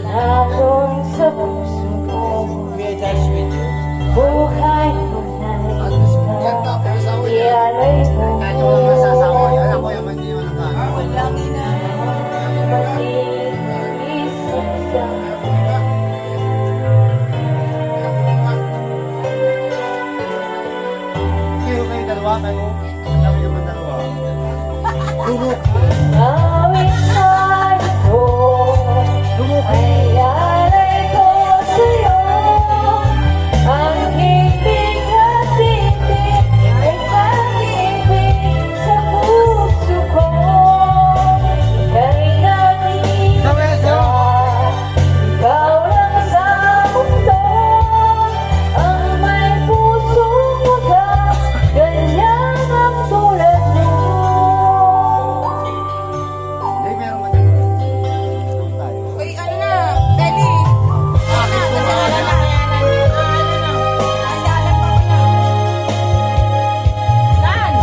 Naroon sa puso ko, buhay mo na ikaw, ialay mo. Mag-iisip ka. Awit na ito ay alay ko sa'yo. Ang ibig at ibig ay pag-ibig sa puso ko. Ika'y nag-iisa, ikaw lang sa mundo. Ang may pusong wagas, ganyan ang tulad mo. Uy, ano na? Dali! Ano na? Kasi ano na? Ano na? Kasi alam pa ko na. Saan?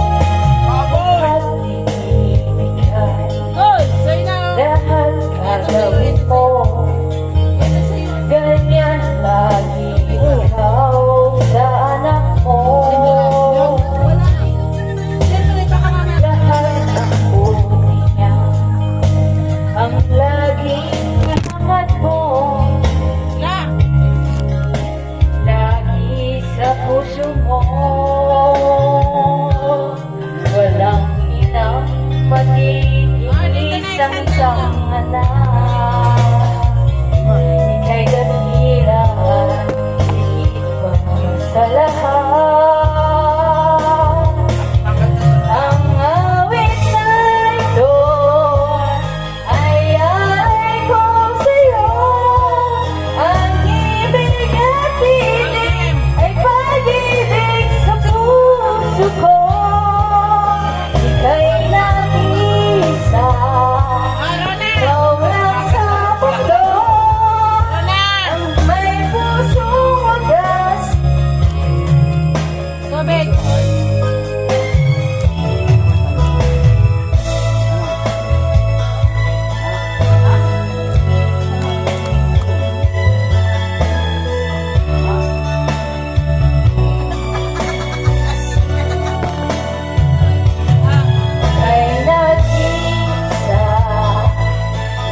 At ibigay Goal! Sa'yo na. lahat gagawin mo. Ito sa'yo. Ganyan lagi ikaw sa anak mo. Wala. Siyempre, baka mamaya. Lahat ng buhay niya ang laging hangat mo. Na! Lagi sa puso mo. Walang inang matiisang anak. Ika'y dakila, higit pa sa lahat. Ang awit na ito ay alay ko sa'yo. Ang ibig at ibig ay pag-ibig sa puso ko. Ika'y nag-iisa, Ano na? ikaw lang sa mundo. Ano na? Ang may pusong wagas, Tubig! ay nag-iisa,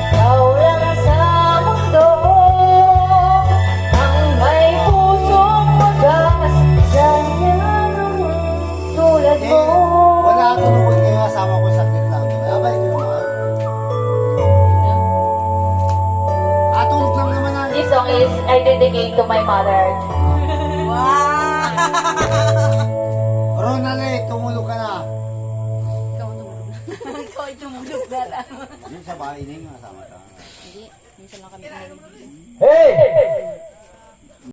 ikaw lang sa mundo. Ang may pusong wagas, ganyan ang tulad mo. Wala tulungan kayo, asawa ko sakit lang. Abay ko naman. Tulog lang naman na. This song is I dedicate to my mother. Wow! Ronald, tumulog ka na. Ikaw tumulog. Ikaw ay tumulog na lang. Yung sa bahay na yung asama ka. Hindi. Minsan lang kami tumulog. Hey!